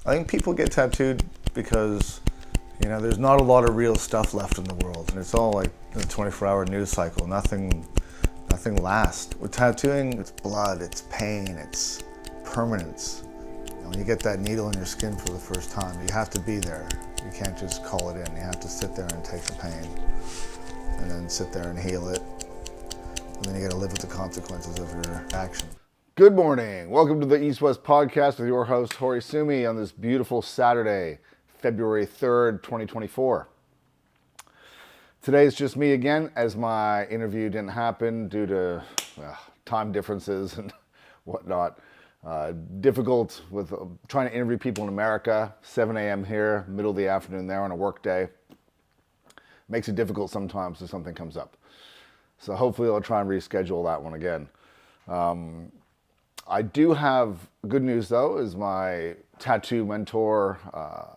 I think people get tattooed because, there's not a lot of real stuff left in the world, and it's all like a 24-hour news cycle. Nothing lasts. With tattooing, it's blood, it's pain, it's permanence. When you get that needle in your skin for the first time, you have to be there. You can't just call it in. You have to sit there and take the pain, and then sit there and heal it, and then you got to live with the consequences of your action. Good morning. Welcome to the East West Podcast with your host, Horisumi, on this beautiful Saturday, February 3rd, 2024. Today is just me again, as my interview didn't happen due to time differences and whatnot. Difficult with trying to interview people in America, 7 a.m. here, middle of the afternoon there on a work day. Makes it difficult sometimes if something comes up. So hopefully I'll try and reschedule that one again. I do have good news though, is my tattoo mentor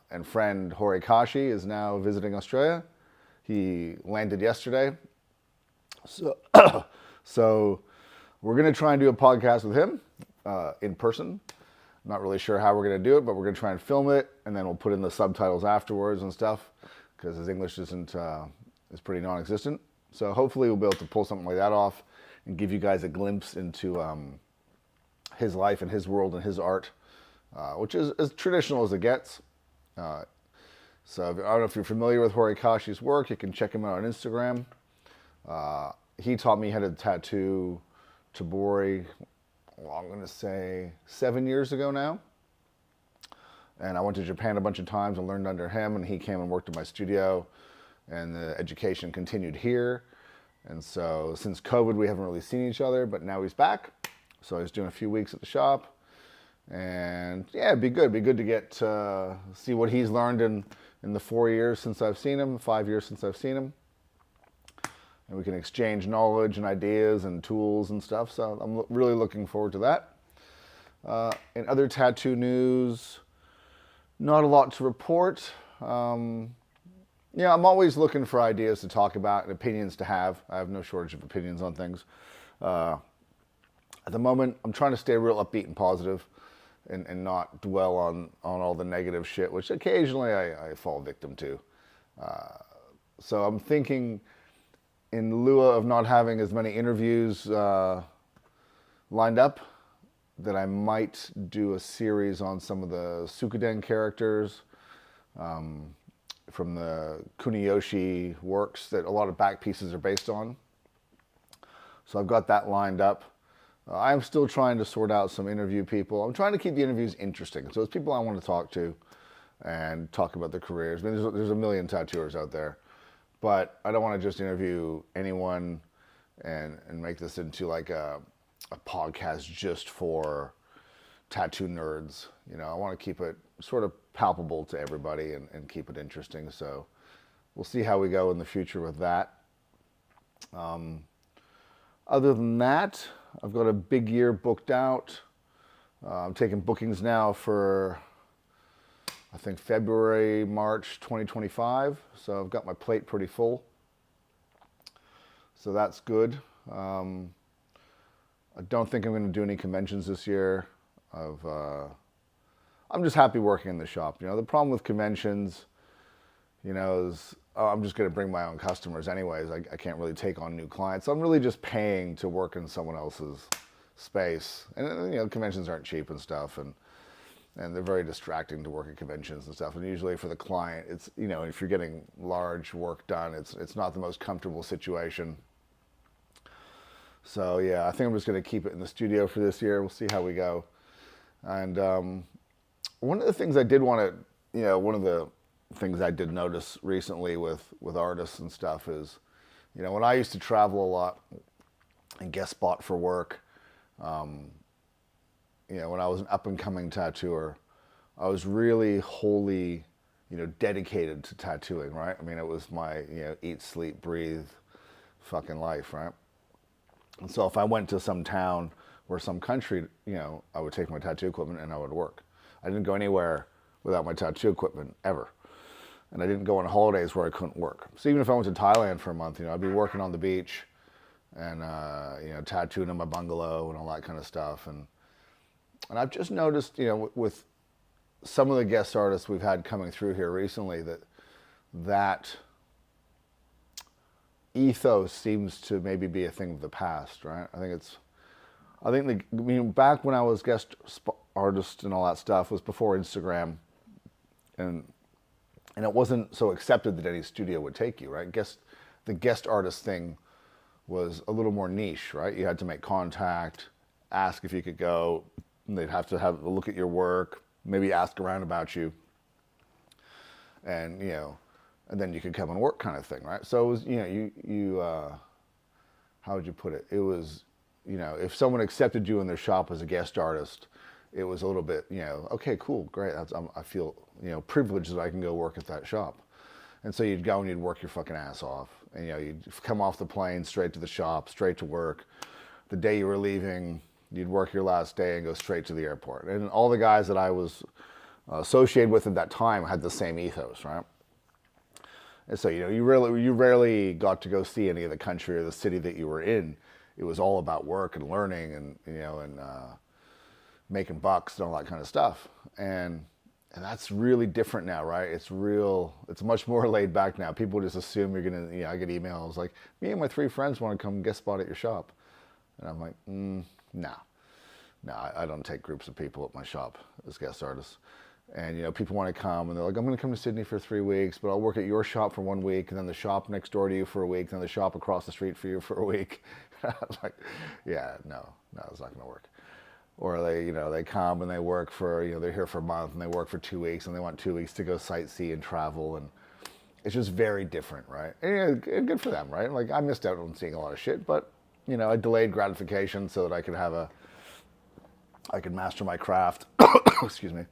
and friend Horikashi is now visiting Australia. He landed yesterday. So we're going to try and do a podcast with him in person. I'm not really sure how we're going to do it, but we're going to try and film it, and then we'll put in the subtitles afterwards and stuff, because his English is pretty non-existent. So hopefully we'll be able to pull something like that off and give you guys a glimpse into his life and his world and his art, which is as traditional as it gets. So I don't know if you're familiar with Horikashi's work. You can check him out on Instagram. He taught me how to tattoo tabori, I'm going to say 7 years ago now. And I went to Japan a bunch of times and learned under him, and he came and worked in my studio, and the education continued here. And so since COVID, we haven't really seen each other, but now he's back. So he's doing a few weeks at the shop, and yeah, it'd be good. It'd be good to get to see what he's learned in the 4 years since I've seen him, 5 years since I've seen him. And we can exchange knowledge and ideas and tools and stuff. So I'm really looking forward to that. In other tattoo news, not a lot to report. I'm always looking for ideas to talk about and opinions to have. I have no shortage of opinions on things. At the moment, I'm trying to stay real upbeat and positive and not dwell on all the negative shit, which occasionally I fall victim to. So I'm thinking, in lieu of not having as many interviews lined up, that I might do a series on some of the Sukuden characters from the Kuniyoshi works that a lot of backpieces are based on. So I've got that lined up. I'm still trying to sort out some interview people. I'm trying to keep the interviews interesting. So it's people I want to talk to and talk about their careers. I mean, there's a million tattooers out there, but I don't want to just interview anyone and make this into like a podcast just for tattoo nerds. I want to keep it sort of palpable to everybody and keep it interesting. So we'll see how we go in the future with that. Other than that, I've got a big year booked out. I'm taking bookings now for, I think, February, March 2025. So I've got my plate pretty full. So that's good. I don't think I'm going to do any conventions this year. I'm just happy working in the shop. The problem with conventions, is I'm just going to bring my own customers anyways. I can't really take on new clients. So I'm really just paying to work in someone else's space. And, conventions aren't cheap and stuff. And they're very distracting to work at conventions and stuff. And usually for the client, it's, if you're getting large work done, it's not the most comfortable situation. So yeah, I think I'm just going to keep it in the studio for this year. We'll see how we go. And one of the things I did want to, one of the things I did notice recently with artists and stuff is, when I used to travel a lot and guest spot for work, when I was an up-and-coming tattooer, I was really wholly, dedicated to tattooing, right? I mean, it was my, eat, sleep, breathe fucking life, right? And so if I went to some town or some country, I would take my tattoo equipment and I would work. I didn't go anywhere without my tattoo equipment, ever. And I didn't go on holidays where I couldn't work. So even if I went to Thailand for a month, I'd be working on the beach and, tattooing in my bungalow and all that kind of stuff. And I've just noticed, with some of the guest artists we've had coming through here recently, that ethos seems to maybe be a thing of the past, right? Back when I was guest artist and all that stuff was before Instagram, and it wasn't so accepted that any studio would take you, right? The guest artist thing was a little more niche, right? You had to make contact, ask if you could go, and they'd have to have a look at your work, maybe ask around about you, and and then you could come and work, kind of thing, right? So it was, you how would you put it? It was, if someone accepted you in their shop as a guest artist, it was a little bit, okay, cool, great. I feel, privileged that I can go work at that shop. And so you'd go and you'd work your fucking ass off. And, you'd come off the plane straight to the shop, straight to work. The day you were leaving, you'd work your last day and go straight to the airport. And all the guys that I was associated with at that time had the same ethos, right? And so, you rarely got to go see any of the country or the city that you were in. It was all about work and learning and making bucks and all that kind of stuff. And that's really different now, right? It's much more laid back now. People just assume you're going to, I get emails like, me and my 3 friends want to come guest spot at your shop. And I'm like, no, I don't take groups of people at my shop as guest artists. And, people want to come and they're like, I'm going to come to Sydney for 3 weeks, but I'll work at your shop for 1 week and then the shop next door to you for a week, then the shop across the street for you for a week. I was like, yeah, no, it's not going to work. Or they come and they work for, they're here for a month and they work for 2 weeks and they want 2 weeks to go sightsee and travel. And it's just very different, right? And good for them, right? Like, I missed out on seeing a lot of shit, but, I delayed gratification so that I could master my craft. Excuse me.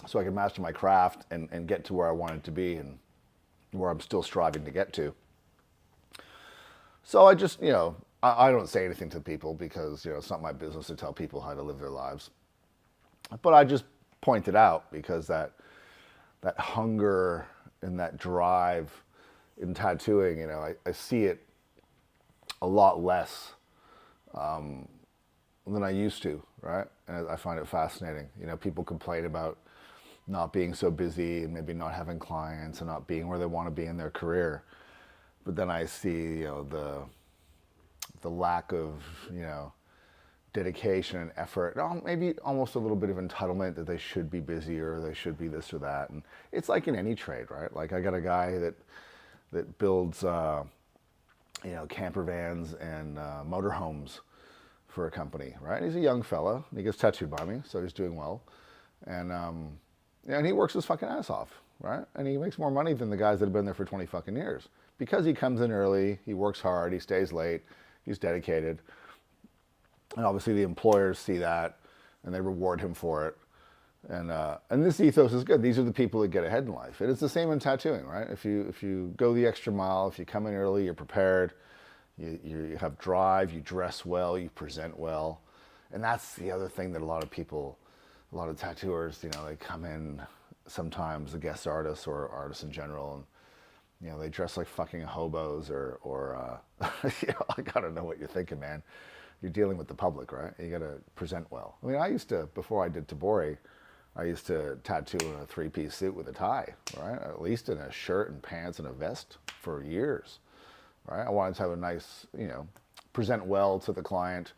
So I could master my craft and get to where I wanted to be and where I'm still striving to get to. So I just, I don't say anything to people because, it's not my business to tell people how to live their lives. But I just point it out because that hunger and that drive in tattooing, I see it a lot less than I used to, right? And I find it fascinating. People complain about not being so busy and maybe not having clients and not being where they want to be in their career. But then I see, the lack of, dedication and effort, maybe almost a little bit of entitlement that they should be busy or they should be this or that. And it's like in any trade, right? Like I got a guy that builds, camper vans and motorhomes for a company, right? And he's a young fella. And he gets tattooed by me, so he's doing well. And and he works his fucking ass off, right? And he makes more money than the guys that have been there for 20 fucking years because he comes in early, he works hard, he stays late, he's dedicated. And obviously the employers see that and they reward him for it. And this ethos is good. These are the people that get ahead in life. And it's the same in tattooing, right? If you go the extra mile, if you come in early, you're prepared, you have drive, you dress well, you present well. And that's the other thing that a lot of tattooers, they come in sometimes, the guest artists or artists in general, and they dress like fucking hobos or I gotta know what you're thinking, man. You're dealing with the public, right? You gotta present well. I mean, I used to, before I did Tabori, I used to tattoo in a 3-piece suit with a tie, right? At least in a shirt and pants and a vest for years, right? I wanted to have a nice, present well to the client,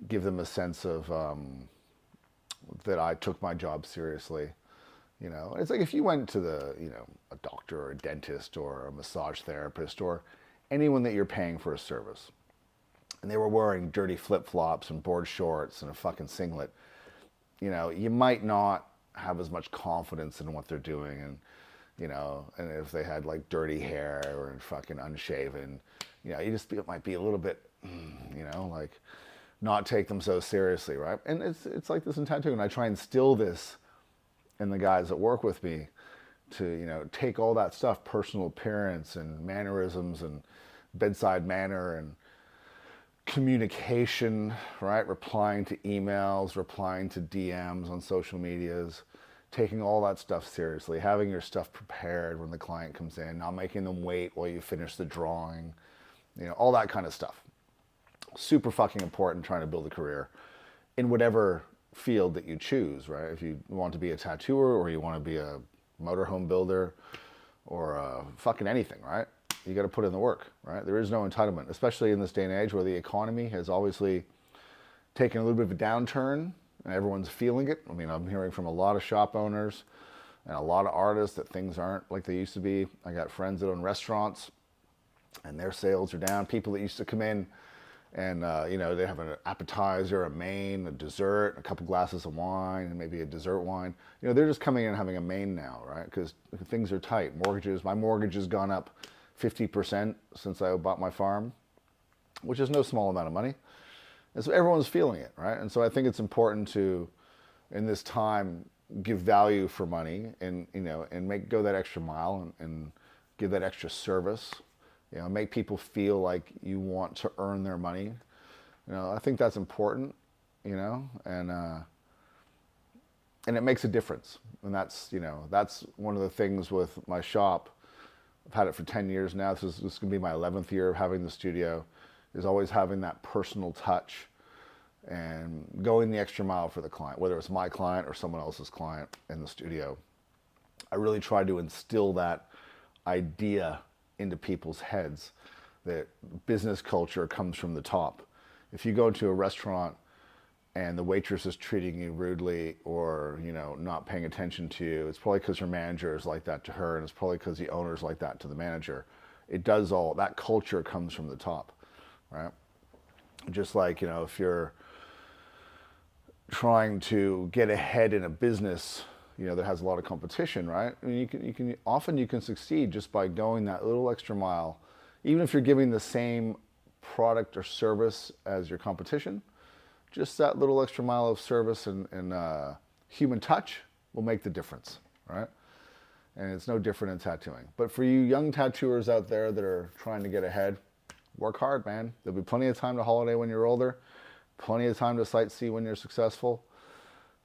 give them a sense of that I took my job seriously. It's like if you went to a doctor or a dentist or a massage therapist or anyone that you're paying for a service, and they were wearing dirty flip-flops and board shorts and a fucking singlet, you might not have as much confidence in what they're doing. And, and if they had like dirty hair or fucking unshaven, it might be a little bit, like not take them so seriously, right? And it's like this in tattooing. I try and instill this in the guys that work with me to, take all that stuff, personal appearance and mannerisms and bedside manner and communication, right? Replying to emails, replying to DMs on social medias, taking all that stuff seriously, having your stuff prepared when the client comes in, not making them wait while you finish the drawing, all that kind of stuff. Super fucking important trying to build a career in whatever field that you choose, right? If you want to be a tattooer or you want to be a motorhome builder or fucking anything, right? You got to put in the work, right? There is no entitlement, especially in this day and age where the economy has obviously taken a little bit of a downturn and everyone's feeling it. I mean, I'm hearing from a lot of shop owners and a lot of artists that things aren't like they used to be. I got friends that own restaurants and their sales are down. People that used to come in and, you know, they have an appetizer, a main, a dessert, a couple glasses of wine, and maybe a dessert wine. You know, they're just coming in and having a main now, right? Because things are tight. My mortgage has gone up 50% since I bought my farm, which is no small amount of money. And so everyone's feeling it, right? And so I think it's important to, in this time, give value for money and, you know, and go that extra mile and give that extra service. You know, make people feel like you want to earn their money. You know, I think that's important, you know, and it makes a difference. And that's, you know, that's one of the things with my shop. I've had it for 10 years now. This is going to be my 11th year of having the studio, is always having that personal touch and going the extra mile for the client, whether it's my client or someone else's client in the studio. I really try to instill that idea into people's heads that business culture comes from the top. If you go to a restaurant and the waitress is treating you rudely or, you know, not paying attention to you, it's probably because her manager is like that to her, and it's probably because the owner is like that to the manager. That culture comes from the top, right? Just like, you know, if you're trying to get ahead in a business, you know, that has a lot of competition, right? I mean, you can succeed just by going that little extra mile, even if you're giving the same product or service as your competition. Just that little extra mile of service and human touch will make the difference, right? And it's no different in tattooing. But for you young tattooers out there that are trying to get ahead, work hard, man. There'll be plenty of time to holiday when you're older, plenty of time to sightsee when you're successful.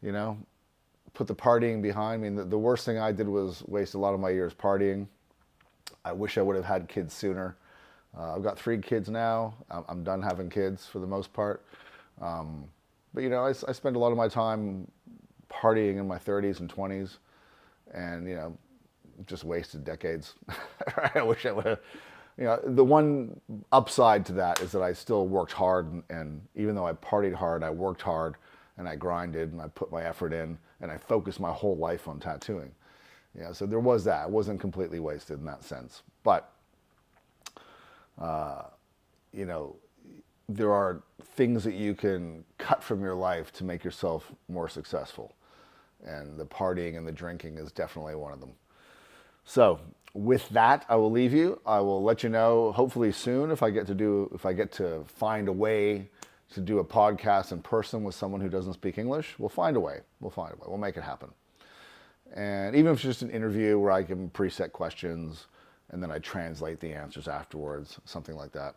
You know, put the partying behind. I mean, the worst thing I did was waste a lot of my years partying. I wish I would have had kids sooner. I've got 3 kids now. I'm done having kids for the most part. But, you know, I spent a lot of my time partying in my 30s and 20s and, you know, just wasted decades. I wish I would have, you know, the one upside to that is that I still worked hard and even though I partied hard, I worked hard and I grinded and I put my effort in and I focused my whole life on tattooing. Yeah, so there was that. It wasn't completely wasted in that sense. But, you know, there are things that you can cut from your life to make yourself more successful. And the partying and the drinking is definitely one of them. So with that, I will leave you. I will let you know hopefully soon if I get to find a way to do a podcast in person with someone who doesn't speak English. We'll find a way. We'll make it happen. And even if it's just an interview where I give them preset questions and then I translate the answers afterwards, something like that.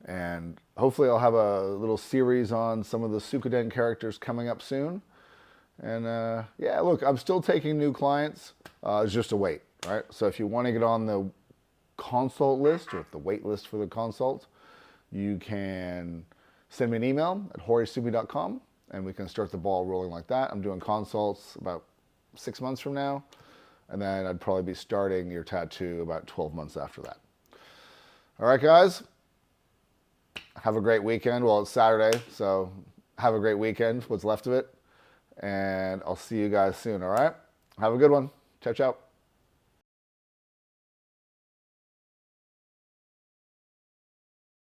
And hopefully I'll have a little series on some of the Suikoden characters coming up soon. And yeah, look, I'm still taking new clients. It's just a wait, right? So if you want to get on the consult list or the wait list for the consult, you can send me an email at horisumi.com and we can start the ball rolling like that. I'm doing consults about 6 months from now. And then I'd probably be starting your tattoo about 12 months after that. All right, guys. Have a great weekend. Well, it's Saturday, so have a great weekend, what's left of it. And I'll see you guys soon, all right? Have a good one. Ciao, ciao.